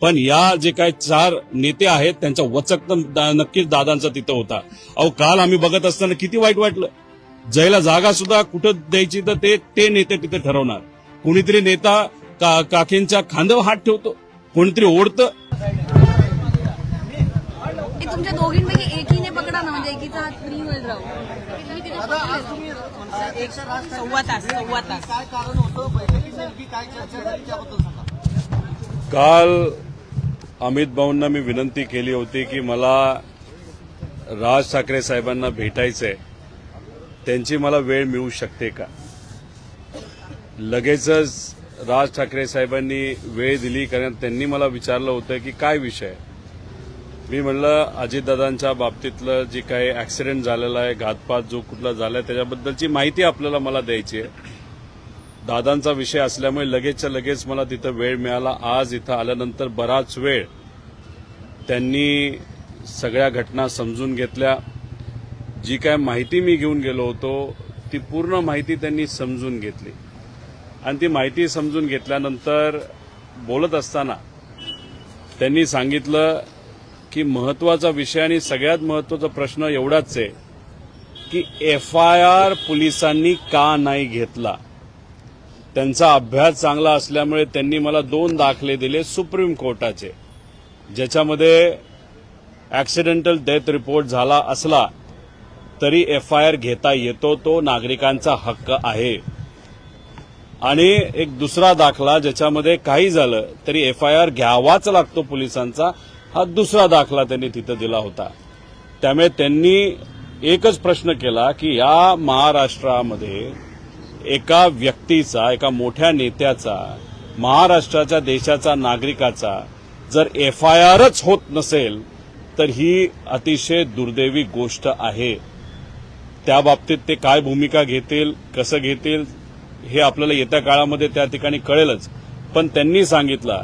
पण या जे काही 4 नेते आहेत त्यांचा वचक तर नक्कीच दादांचा तिथं होता. अहो काल आम्ही बघत असताना किती वाईट वाटलं. जायला जागा सुद्धा कुठं द्यायची तर ते नेते तिथे ठरवणार. कोणीतरी नेता काकींच्या खांद्यावर हात ठेवतो, कोणीतरी ओढतं. तुमच्या दोघींपैकी एकीने पकडा ना, म्हणजे एकीचा हात फ्री होईल राव. सव्वा तास काय कारण होतं बैठकीत, नेमकी काय चर्चा झाली त्याबद्दल सांगा. काल अमित भाऊंना मी विनंती केली होती की मला राज ठाकरे साहेबांना भेटायचंय, त्यांची मला वेळ मिळू शकते का. लगेचच राज ठाकरे साहेबांनी वेळ दिली, कारण त्यांनी मला विचारलं होतं की काय विषय. मी म्हणलं अजितदादांच्या बाबतीतलं जे काही ऍक्सिडेंट झालेला आहे, घातपात जो कुठला झालाय त्याच्याबद्दलची माहिती आपल्याला मला द्यायची आहे. दादांचा विषय असल्यामुळे लगेचच्या लगेच मला तिथं वेळ मिळाला. आज इथं आल्यानंतर बराच वेळ त्यांनी सगळ्या घटना समजून घेतल्या. जी काय माहिती मी घेऊन गेलो होतो ती पूर्ण माहिती त्यांनी समजून घेतली आणि ती माहिती समजून घेतल्यानंतर बोलत असताना त्यांनी सांगितलं की महत्वाचा विषय आणि सगळ्यात महत्वाचा प्रश्न एवढाच आहे की FIR पोलिसांनी का नाही घेतला. त्यांचा अभ्यास चांगला असल्यामुळे त्यांनी मला 2 दाखले दिले सुप्रीम कोर्टाचे, ज्याच्यामध्ये ऍक्सिडेंटल डेथ रिपोर्ट झाला असला तरी FIR घेता येतो, तो नागरिकांचा हक्क आहे. आणि एक दुसरा दाखला ज्याच्यामध्ये काही झालं तरी FIR घ्यावाच लागतो पोलिसांचा, हा दुसरा दाखला त्यांनी तिथं दिला होता. त्यामुळे त्यांनी एकच प्रश्न केला की या महाराष्ट्रामध्ये एका व्यक्तीचा, एका मोठ्या नेत्याचा, महाराष्ट्राच्या देशाचा नागरिकाचा जर FIRच होत नसेल तर ही अतिशय दुर्दैवी गोष्ट आहे. त्या बाबतीत ते काय भूमिका घेतील, कसं घेतील हे आपल्याला येत्या काळामध्ये त्या ठिकाणी कळेलच. पण त्यांनी सांगितलं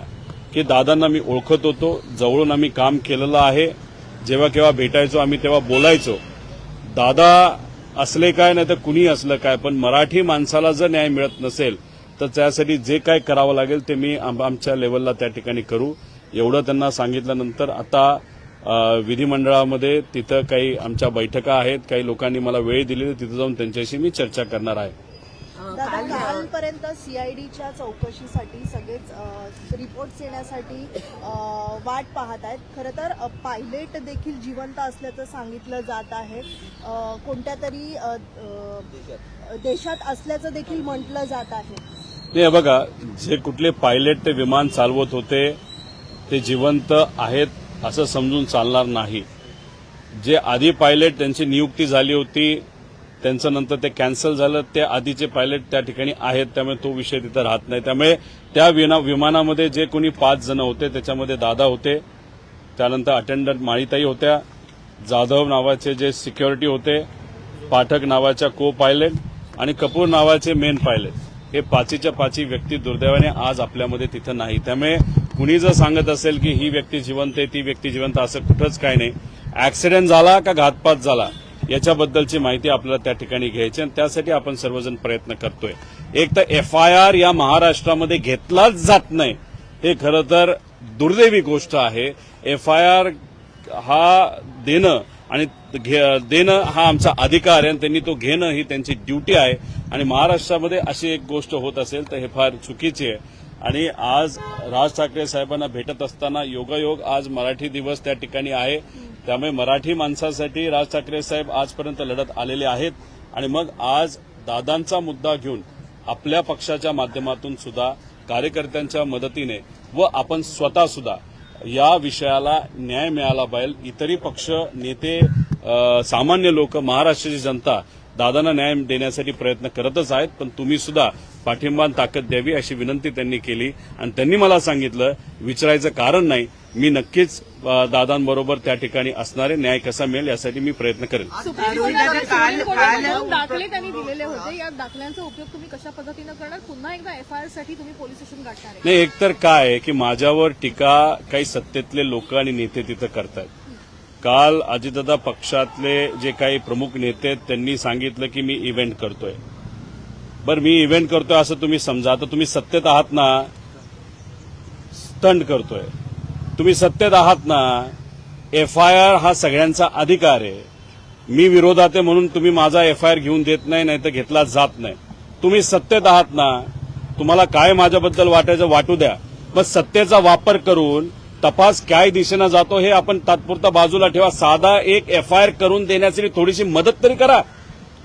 की दादांना मी ओळखत होतो, जवळून आम्ही काम केलेलं आहे, जेव्हा केव्हा भेटायचो आम्ही तेव्हा बोलायचो. दादा असले काय नाही तर कुणी असलं काय, पण मराठी माणसाला जर न्याय मिळत नसेल तर त्यासाठी जे काय करावं लागेल ते मी आमच्या लेवलला त्या ठिकाणी करू, एवढं त्यांना सांगितल्यानंतर आता विधिमंडळामध्ये तिथं काही आमच्या बैठका आहेत, काही लोकांनी मला वेळ दिली, तिथं जाऊन त्यांच्याशी मी चर्चा करणार आहे. कालपर्यंत CIDच्या चौकशीसाठी सगळेच रिपोर्ट्स येण्यासाठी वाट पाहत आहेत. खरं तर पायलट देखील जिवंत असल्याचं सांगितलं जात आहे, कोणत्या तरी देशात असल्याचं देखील म्हटलं जात आहे. नाही बघा, जे कुठले पायलट ते विमान चालवत होते ते जिवंत आहेत असं समजून चालणार नाही. जे आधी पायलट त्यांची नियुक्ती झाली होती त्यांचं नंतर ते कॅन्सल झालं, ते आधीचे पायलट त्या ठिकाणी आहेत, त्यामुळे तो विषय तिथं राहत नाही. त्यामुळे त्या विमानामध्ये जे कोणी 5 जण होते त्याच्यामध्ये दादा होते, त्यानंतर अटेंडंट माळीताई होत्या, जाधव नावाचे जे सिक्युरिटी होते, पाठक नावाच्या को पायलट आणि कपूर नावाचे मेन पायलट, हे 5च्या 5 व्यक्ती दुर्दैवाने आज आपल्यामध्ये तिथं नाही. त्यामुळे कुणी जर सांगत असेल की ही व्यक्ती जिवंत आहे, ती व्यक्ती जिवंत, असं कुठंच काय नाही. ऍक्सिडेंट झाला का घातपात झाला याच्याबद्दलची माहिती आपल्याला त्या ठिकाणी घ्यायची आणि त्यासाठी आपण सर्वजण प्रयत्न करतोय. एक तर FIR या महाराष्ट्रामध्ये घेतलाच जात नाही, हे खरं तर दुर्दैवी गोष्ट आहे. FIR हा देणं आणि देणं हा आमचा अधिकार आहे आणि त्यांनी तो घेणं ही त्यांची ड्युटी आहे. आणि महाराष्ट्रामध्ये अशी एक गोष्ट होत असेल तर हे फार चुकीची आहे. आणि आज राज ठाकरे साहेबांना भेटत असताना योगायोग आज मराठी दिवस त्या ठिकाणी आहे, त्यामुळे मराठी माणसासाठी राज ठाकरे साहेब आजपर्यंत लढत आलेले आहेत. आणि मग आज दादांचा मुद्दा घेऊन आपल्या पक्षाच्या माध्यमातून सुद्धा कार्यकर्त्यांच्या मदतीने व आपण स्वतः सुद्धा या विषयाला न्याय मिळाला पाहिजे. इतरही पक्ष, नेते, सामान्य लोक, महाराष्ट्राची जनता दादांना न्याय देण्यासाठी प्रयत्न करतच आहेत, पण तुम्ही सुद्धा पाठिंबा ताकद द्यावी अशी विनंती त्यांनी केली. आणि त्यांनी मला सांगितलं विचारायचं कारण नाही, मी नक्कीच दादांबरोबर त्या ठिकाणी असणारे, न्याय कसा मिळेल यासाठी मी प्रयत्न करेन. दाखले त्यांनी दिलेले होते, या दाखल्यांचा उपयोग तुम्ही कशा पद्धतीनं करणार? पुन्हा एकदा FIR साठी तुम्ही पोलीस स्टेशन गाठणार आहे? नाही, एकतर काय आहे की माझ्यावर टीका काही सत्तेतले लोक आणि नेते तिथं करतात. काल अजितदादा पक्षातले जे काही प्रमुख नेते आहेत त्यांनी सांगितलं की मी इव्हेंट करतोय. बरं, मी इव्हेंट करतोय असं तुम्ही समजा, तर तुम्ही सत्तेत आहात ना, स्टंट करतोय. तुम्ही सत्तेत आहात ना, FIR हा सगळ्यांचा अधिकार आहे. मी विरोधात आहे म्हणून तुम्ही माझा FIR घेऊन देत नाही तर घेतला जात नाही. तुम्ही सत्तेत आहात ना, तुम्हाला काय माझ्याबद्दल वाटायचं वाटू द्या, मग सत्तेचा वापर करून तपास काय दिशेनं जातो हे आपण तात्पुरता बाजूला ठेवा. साधा एक FIR करून देण्यासाठी थोडीशी मदत तरी करा.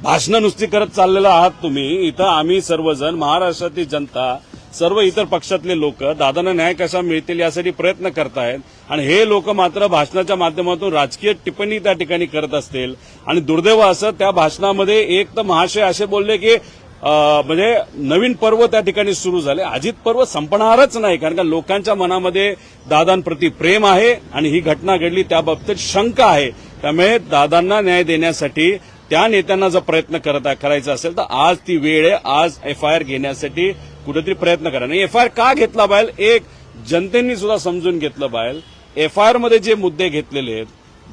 भाषणं नुसती करत चाललेला आहात तुम्ही. इथं आम्ही सर्वजण, महाराष्ट्रातली जनता, सर्व इतर पक्षातले लोक दादांना न्याय कसा मिळतील यासाठी प्रयत्न करतायत आणि हे लोक मात्र भाषणाच्या माध्यमातून राजकीय टिप्पणी त्या ठिकाणी करत असतील. आणि दुर्दैव असं त्या भाषणामध्ये एक तर महाशय असे बोलले की म्हणजे नवीन पर्व त्या ठिकाणी सुरू झाले. अजित पर्व संपणारच नाही, कारण का लोकांच्या मनामध्ये दादांप्रती प्रेम आहे आणि ही घटना घडली त्याबाबतीत शंका आहे. त्यामुळे दादांना न्याय देण्यासाठी त्या नेत्यांना जर प्रयत्न करायचा असेल तर आज ती वेळ आहे. आज FIR घेण्यासाठी कुठेतरी प्रयत्न करा. आणि FIR का घेतला पाहिजे, एक जनतेने सुद्धा समजून घेतलं पाहिजे. FIR मध्ये जे मुद्दे घेतलेले आहेत,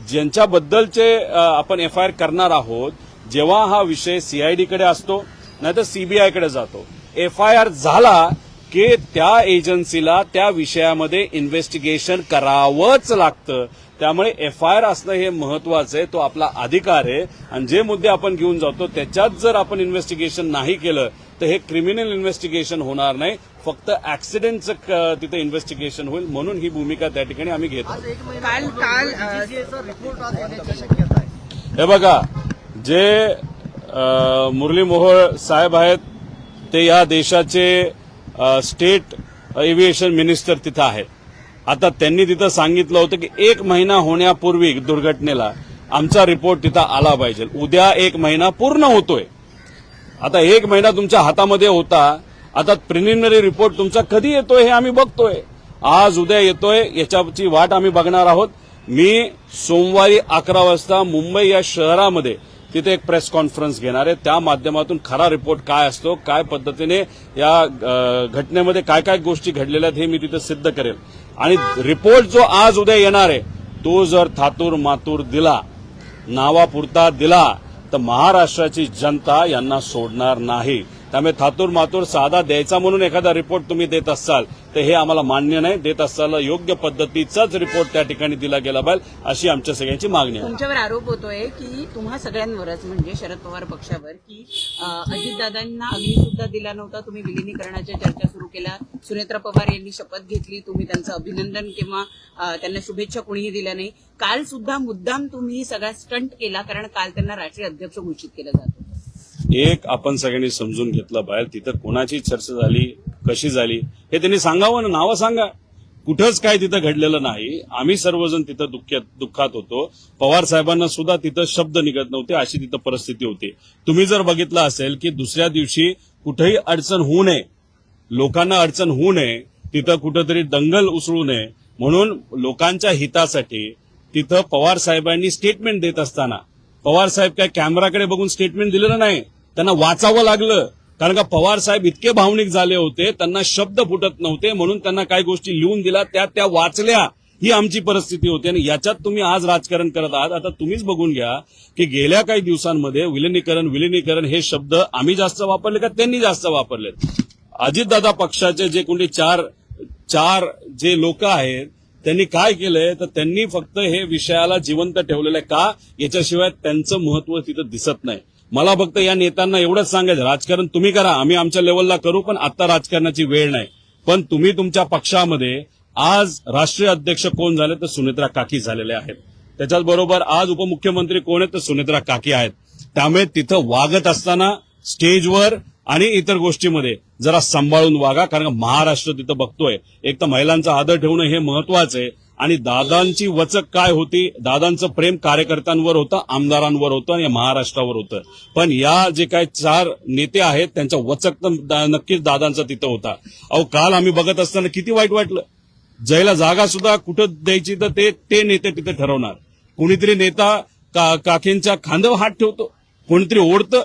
ज्यांच्याबद्दलचे आपण FIR करणार आहोत, जेव्हा हा विषय CID कडे असतो नाहीतर CBI कडे जातो, FIR झाला की त्या एजन्सीला त्या विषयामध्ये इन्व्हेस्टिगेशन करावंच लागतं. त्यामुळे FIR असणं हे महत्वाचं आहे, तो आपला अधिकार आहे. आणि जे मुद्दे आपण घेऊन जातो त्याच्यात जर आपण इन्व्हेस्टिगेशन नाही केलं तर हे क्रिमिनल इन्व्हेस्टिगेशन होणार नाही, फक्त ऍक्सिडेंटचं तिथे इन्व्हेस्टिगेशन होईल. म्हणून ही भूमिका त्या ठिकाणी आम्ही घेतो. रिपोर्ट आज येण्याची शक्यता आहे. हे बघा, जे मुरली मोहोळ साहेब आहेत ते या देशाचे स्टेट एव्हिएशन मिनिस्टर तिथं आहेत. आता त्यांनी तिथं सांगितलं होतं की 1 महिना होण्यापूर्वी दुर्घटनेला आमचा रिपोर्ट तिथं आला पाहिजे. उद्या 1 महिना पूर्ण होतोय. आता 1 महिना तुमच्या हातामध्ये होता, आता प्रिलिमिनरी रिपोर्ट तुमचा कधी येतोय हे आम्ही बघतोय. आज उद्या येतोय, याच्याची वाट आम्ही बघणार आहोत. मी सोमवारी 11 वाजता मुंबई या शहरामध्ये तिथे एक प्रेस कॉन्फरन्स घेणार आहे. त्या माध्यमातून खरा रिपोर्ट काय असतो, काय पद्धतीने या घटनेमध्ये काय काय गोष्टी घडलेल्या आहेत हे मी तिथे सिद्ध करेल. आणि रिपोर्ट जो आज उद्या येणार आहे तो जर थातूर मातूर दिला, नावापुरता दिला, तर महाराष्ट्राची जनता यांना सोडणार नाही. त्यामुळे थातूर मातूर साधा द्यायचा म्हणून एखादा रिपोर्ट तुम्ही देत असाल तर हे आम्हाला मान्य नाही. देत असताना योग्य पद्धतीचाच रिपोर्ट त्या ठिकाणी दिला गेला पाहिजे, अशी आमच्या सगळ्यांची मागणी आहे. तुमच्यावर आरोप होतोय की तुम्हा सगळ्यांवरच, म्हणजे शरद पवार पक्षावर, की अजितदादांना अग्निसुद्धा दिला नव्हता, तुम्ही विलिनीकरणाच्या चर्चा सुरू केल्या, सुनेत्रा पवार यांनी शपथ घेतली, तुम्ही त्यांचं अभिनंदन किंवा त्यांना शुभेच्छा कोणीही दिल्या नाही. काल सुद्धा मुद्दाम तुम्ही सगळा स्टंट केला, कारण काल त्यांना राष्ट्रीय अध्यक्ष घोषित केलं जात होतं. एक आपण सगळ्यांनी समजून घेतलं पाहिजे, तिथं कोणाची चर्चा झाली, कशी झाली हे त्यांनी सांगावं ना, नावं सांगा. कुठंच काय तिथं घडलेलं नाही. आम्ही सर्वजण तिथं दुःखात होतो. पवार साहेबांना सुद्धा तिथं शब्द निघत नव्हते, अशी तिथं परिस्थिती होती. तुम्ही जर बघितलं असेल की दुसऱ्या दिवशी कुठेही अडचण होऊ नये, लोकांना अडचण होऊ नये, तिथं कुठंतरी दंगल उसळू नये म्हणून लोकांच्या हितासाठी तिथं पवार साहेबांनी स्टेटमेंट देत असताना पवार साहेब काय कॅमेराकडे बघून स्टेटमेंट दिलेलं नाही, त्यांना वाचावं लागलं. कारण का पवार साहेब इतके भावनिक झाले होते, त्यांना शब्द फुटत नव्हते, म्हणून त्यांना काही गोष्टी लिहून दिल्या, त्या वाचल्या. ही आमची परिस्थिती होती. आणि याच्यात तुम्ही आज राजकारण करत आहात. आता तुम्हीच बघून घ्या की गेल्या काही दिवसांमध्ये विलिनीकरण हे शब्द आम्ही जास्त वापरले का त्यांनी जास्त वापरलेत. अजितदादा पक्षाचे जे कोणी चार जे लोक आहेत त्यांनी काय केलंय तर त्यांनी फक्त हे विषयाला जिवंत ठेवलेलं आहे. का, याच्याशिवाय त्यांचं महत्व तिथं दिसत नाही. मला फक्त या नेत्यांना एवढंच सांगायचं, राजकारण तुम्ही करा, आम्ही आमच्या लेवलला करू, पण आता राजकारणाची वेळ नाही. पण तुम्ही तुमच्या पक्षामध्ये आज राष्ट्रीय अध्यक्ष कोण झाले तर सुनेत्रा काकी झालेले आहेत. त्याच्याच बरोबर आज उपमुख्यमंत्री कोण आहेत तर सुनेत्रा काकी आहेत. त्यामुळे तिथं वागत असताना स्टेजवर आणि इतर गोष्टीमध्ये जरा सांभाळून वागा, कारण महाराष्ट्र तिथं बघतोय. एक तर महिलांचा आदर ठेवणं हे महत्वाचं आहे. आणि दादांची वचक काय होती, दादांचं प्रेम कार्यकर्त्यांवर होतं, आमदारांवर होतं आणि महाराष्ट्रावर होतं. पण या जे काही 4 नेते आहेत त्यांच्या वचक तर नक्कीच दादांचा तिथं होता. अहो काल आम्ही बघत असताना किती वाईट वाटलं. जायला जागा सुद्धा कुठं द्यायची तर ते नेते तिथे ठरवणार. कोणीतरी नेता काकींच्या खांद्यावर हात ठेवतो, कोणीतरी ओढतं,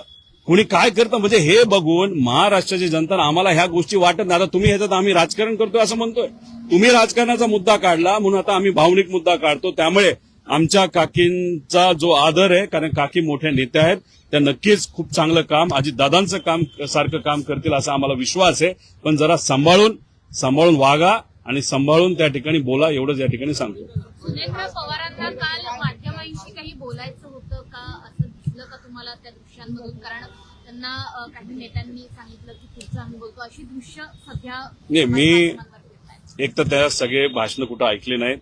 कोणी काय करतं. म्हणजे हे बघून महाराष्ट्राची जनता आम्हाला ह्या गोष्टी वाटत नाही. आता तुम्ही ह्याच्यात आम्ही राजकारण करतोय असं म्हणतोय. तुम्ही राजकारणाचा मुद्दा काढला म्हणून आता आम्ही भावनिक मुद्दा काढतो. त्यामुळे आमच्या काकींचा जो आदर आहे, कारण काकी मोठ्या नेत्या आहेत, त्या नक्कीच खूप चांगलं काम अजितदादांचं काम सारखं काम करतील असा आम्हाला विश्वास आहे. पण जरा सांभाळून वागा आणि सांभाळून त्या ठिकाणी बोला, एवढंच या ठिकाणी सांगतो. सुनेत्रा पवारांना काल माध्यमांशी काही बोलायचं होतं का, असं दिसलं का तुम्हाला त्या दृश्यांमधून? कारण त्यांना काही नेत्यांनी सांगितलं की पुढचं आम्ही बोलतो, अशी दृश्य सध्या नाही, मी माध्यमांवर फिरत आहेत. एक तर त्या सगळे भाषण कुठं ऐकले नाहीत.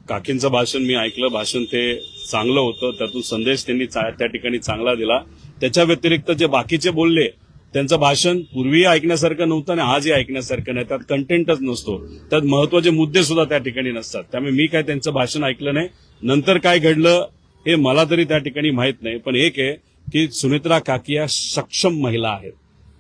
काकींचं भाषण मी ऐकलं, भाषण ते चांगलं होतं, त्यातून संदेश त्यांनी त्या ठिकाणी चांगला दिला. त्याच्या व्यतिरिक्त जे बाकीचे बोलले त्यांचं भाषण पूर्वी ऐकण्यासारखं नव्हतं आणि आजही ऐकण्यासारखं नाही. त्यात कंटेंटच नसतो, त्यात महत्वाचे मुद्दे सुद्धा त्या ठिकाणी नसतात. त्यामुळे मी काय त्यांचं भाषण ऐकलं नाही. नंतर काय घडलं हे मला तरी त्या ठिकाणी माहित नाही. पण एक आहे की सुनेत्रा काकी या सक्षम महिला आहेत,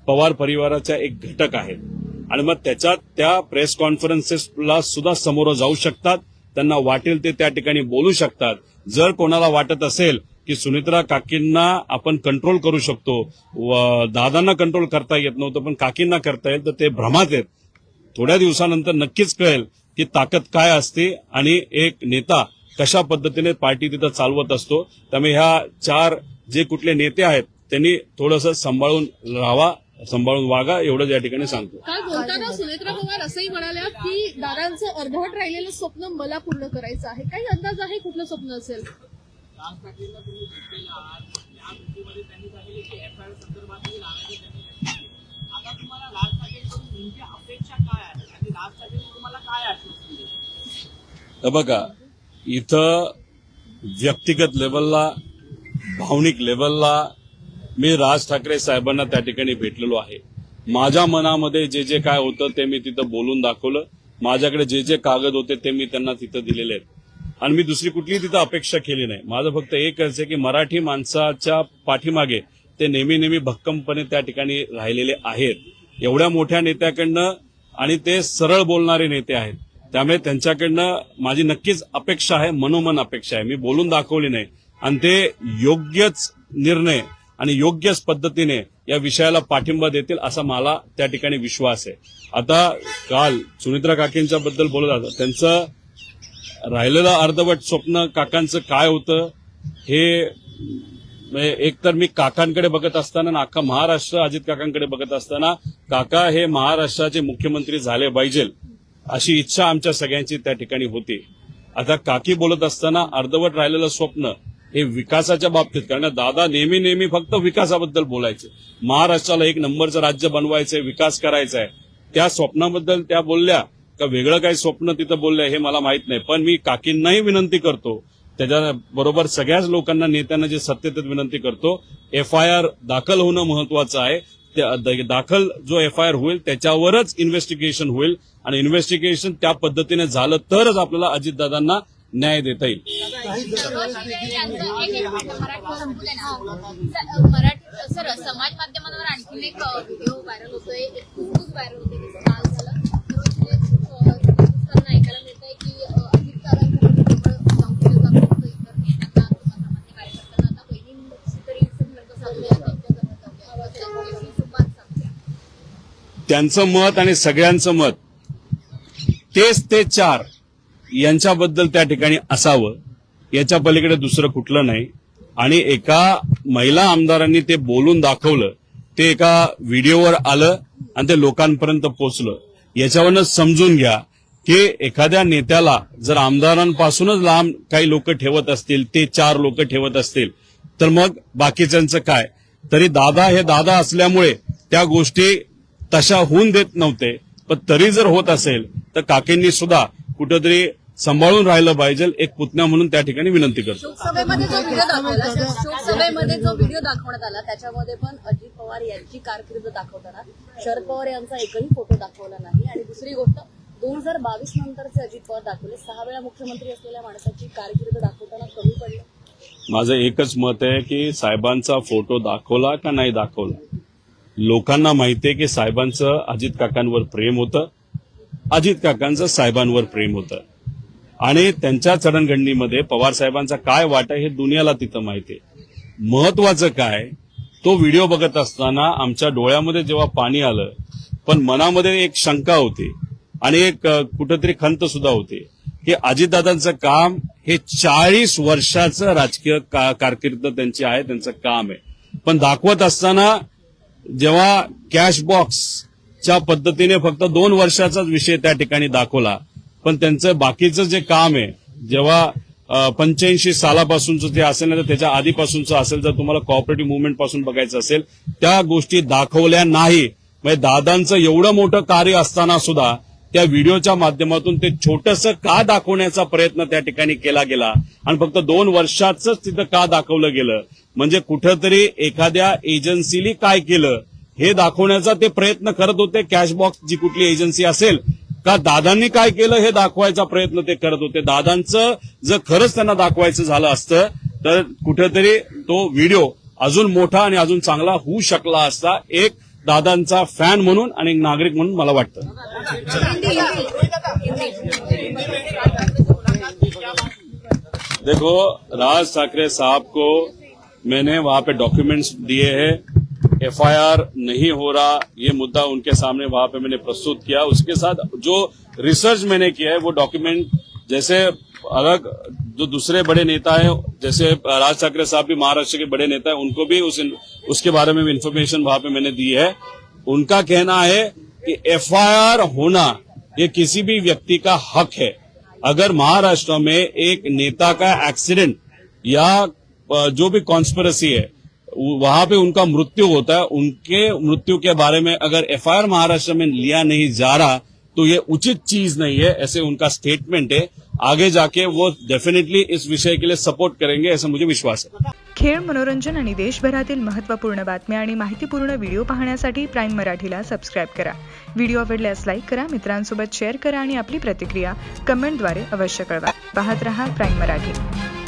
पवार परिवाराच्या एक घटक आहेत आणि मग त्याच्यात त्या प्रेस कॉन्फरन्सेसला सुद्धा समोर जाऊ शकतात. त्यांना वाटेल ते त्या ठिकाणी बोलू शकतात. जर कोणाला वाटत असेल की सुनेत्रा काकींना आपण कंट्रोल करू शकतो, दादांना कंट्रोल करता येत नव्हतं पण काकींना करता येईल, तर ते भ्रमात आहेत. थोड्या दिवसानंतर नक्कीच कळेल की ताकद काय असते आणि एक नेता कशा पद्धतीने पार्टी तिथं चालवत असतो. त्यामुळे ह्या 4 जे कुठले नेते आहेत त्यांनी थोडंसं सांभाळून राहावा, सांभाळून वागा, एवढंच या ठिकाणी सांगतो. काल बोलताना सुनेत्रा पवार असंही म्हणाल्या की दादांचं अर्धवट राहिलेलं स्वप्न मला पूर्ण करायचं आहे. काही अंदाज आहे कुठलं स्वप्न असेल? आता तुम्हाला राज ठाकरेंकडून नेमकी अपेक्षा काय आहे आणि राज ठाकरे तुम्हाला काय आश्वासन देतात? तर बघा, इथं व्यक्तिगत लेवलला, भावनिक लेवलला मी राज ठाकरे साहेबांना त्या ठिकाणी भेटलेलो आहे. माझ्या मनामध्ये जे जे काय होतं ते मी तिथं बोलून दाखवलं. माझ्याकडे जे जे कागद होते ते मी त्यांना तिथं दिलेले आहेत आणि मी दुसरी कुठलीही तिथं अपेक्षा केली नाही. माझं फक्त एकच आहे की मराठी माणसाच्या पाठीमागे ते नेहमी भक्कमपणे त्या ठिकाणी राहिलेले आहेत. एवढ्या मोठ्या नेत्याकडनं, आणि ते सरळ बोलणारे नेते आहेत, त्यामुळे त्यांच्याकडनं माझी नक्कीच अपेक्षा आहे, मनोमन अपेक्षा आहे. मी बोलून दाखवली नाही आणि ते योग्यच निर्णय आणि योग्यच पद्धतीने या विषयाला पाठिंबा देतील असा मला त्या ठिकाणी विश्वास आहे. आता काल सुनेत्रा काकींच्या बद्दल बोलत होता, त्यांचं राहिलेलं अर्धवट स्वप्न काकांचं काय होतं हे, एक तर मी काकांकडे बघत असताना आणि अख्खा महाराष्ट्र अजित काकांकडे बघत असताना, काका हे महाराष्ट्राचे मुख्यमंत्री झाले पाहिजे अशी इच्छा आमच्या सगळ्यांची त्या ठिकाणी होती. आता काकी बोलत असताना अर्धवट राहिलेलं स्वप्न हे विकासाच्या बाबतीत, कारण दादा नेहमी फक्त विकासाबद्दल बोलायचे. महाराष्ट्राला एक नंबरचं राज्य बनवायचंय, विकास करायचा आहे, त्या स्वप्नाबद्दल त्या बोलल्या का वेगळं काही स्वप्न तिथं बोललंय हे मला माहित नाही. पण मी काकींनाही विनंती करतो, त्याच्याबरोबर सगळ्याच लोकांना, नेत्यांना जे सत्तेत विनंती करतो, FIR दाखल होणं महत्वाचं आहे. दाखल जो FIR होईल त्याच्यावरच इन्व्हेस्टिगेशन होईल आणि इन्व्हेस्टिगेशन त्या पद्धतीने झालं तरच आपल्याला अजितदादांना न्याय देता येईल. सर, समाज माध्यमांवर आणखी एक व्हिडिओ व्हायरल होतोय, एक खूप व्हायरल होते, काल झालं ऐकायला मिळतंय की अजित दादांकडे इतर नेत्यांना किंवा सामान्य कार्यकर्त्यांना आता बहिणींची तरी संपर्क साधूया, त्यांच्याशी संवाद साधूया. त्यांचं मत आणि सगळ्यांचं मत तेच ते 4 यांच्याबद्दल त्या ठिकाणी असावं, याच्या पलीकडे दुसरं कुठलं नाही. आणि एका महिला आमदारांनी ते बोलून दाखवलं, ते एका व्हिडिओवर आलं आणि ते लोकांपर्यंत पोहोचलं. याच्यावरनं समजून घ्या की एखाद्या नेत्याला जर आमदारांपासूनच लांब काही लोक ठेवत असतील, ते 4 लोक ठेवत असतील, तर मग बाकीच्यांचं काय? तरी दादा हे दादा असल्यामुळे त्या गोष्टी तशा होऊन देत नव्हते. पण तरी जर होत असेल तर काकींनी सुद्धा कुठेतरी सांभाळून राहिलं पाहिजे, एक पुतण्या म्हणून त्या ठिकाणी विनंती करतो. शोकसभेमध्ये जो व्हिडिओ दाखवला, शोकसभेमध्ये जो व्हिडिओ दाखवण्यात आला त्याच्यामध्ये पण अजित पवार यांची कारकीर्द दाखवताना शरद पवार यांचा एकही फोटो दाखवला नाही. आणि दुसरी गोष्ट, 2022 नंतरचे अजित पवार दाखवले, 6 वेळा मुख्यमंत्री असलेल्या माणसाची कारकीर्द दाखवताना कमी पडलं. माझं एकच मत आहे की साहेबांचा फोटो दाखवला का नाही दाखवला, लोकांना माहितीये की साहेबांचं अजित काकांवर प्रेम होतं, अजित काकांचं साहेबांवर प्रेम होतं आणि त्यांच्या जडणघडणीमध्ये पवार साहेबांचा काय वाटा हे दुनियाला तिथं माहितीये. महत्वाचं काय, तो व्हिडिओ बघत असताना आमच्या डोळ्यामध्ये जेव्हा पाणी आलं, पण मनामध्ये एक शंका होती आणि एक कुठेतरी खंत सुद्धा होती की अजितदादांचं काम हे 40 वर्षाचं राजकीय कारकीर्द त्यांची आहे, त्यांचं काम आहे. पण दाखवत असताना जेव्हा कॅश बॉक्स च्या पद्धतीने फक्त 2 वर्षाचाच विषय त्या ठिकाणी दाखवला, पण त्यांचं बाकीचं जे काम आहे जेव्हा 85 सालापासूनचं ते असेल ना तर त्याच्या आधीपासूनचं असेल, जर तुम्हाला कोऑपरेटिव्ह मुवमेंट पासून बघायचं असेल त्या गोष्टी दाखवल्या नाही. म्हणजे दादांचं एवढं मोठं कार्य असताना सुद्धा त्या व्हिडिओच्या माध्यमातून ते छोटंसं का दाखवण्याचा प्रयत्न त्या ठिकाणी केला गेला आणि फक्त 2 वर्षाच तिथं का दाखवलं गेलं, म्हणजे कुठंतरी एखाद्या एजन्सीनी काय केलं हे दाखवण्याचा ते प्रयत्न करत होते. कॅशबॉक्स जी कुठली एजन्सी असेल का दादांनी काय केलं हे दाखवायचा प्रयत्न ते करत होते. दादांचं जर खरंच त्यांना दाखवायचं झालं असतं तर कुठेतरी तो व्हिडिओ अजून मोठा आणि अजून चांगला होऊ शकला असता, एक दादांचा फॅन म्हणून आणि एक नागरिक म्हणून मला वाटतं. देखो, राज ठाकरे साहब को मैंने वहां पे डॉक्यूमेंट्स दिए हैं, एफआईआर नहीं हो रहा ये मुद्दा उनके सामने वहां पे मैंने प्रस्तुत किया. उसके साथ जो रिसर्च मैंने किया है वो डॉक्यूमेंट, जैसे अलग जो दूसरे बड़े नेता हैं जैसे राज ठाकरे साहब भी महाराष्ट्र के बड़े नेता हैं, उनको भी उसके बारे में भी इंफॉर्मेशन वहां पे मैंने दी है. उनका कहना है कि एफआईआर होना ये किसी भी व्यक्ति का हक है. अगर महाराष्ट्र में एक नेता का एक्सीडेंट या जो भी कॉन्स्पिरेसी है वहां पे उनका मृत्यु होता है, उनके मृत्यु के बारे में अगर एफआईआर महाराष्ट्र में लिया नहीं जा रहा तो ये उचित चीज नहीं है, ऐसे उनका स्टेटमेंट है. आगे जाके वो डेफिनेटली इस विषय के लिए सपोर्ट करेंगे, ऐसा मुझे विश्वास है. खेळ, मनोरंजन आणि देशभरातील महत्त्वपूर्ण बातम्या आणि माहितीपूर्ण व्हिडिओ पाहण्यासाठी प्राईम मराठीला सबस्क्राईब करा. व्हिडिओ आवडल्यास लाईक करा, मित्रांसोबत शेअर करा आणि आपली प्रतिक्रिया कमेंटद्वारे अवश्य कळवा. पाहत रहा प्राईम मराठी.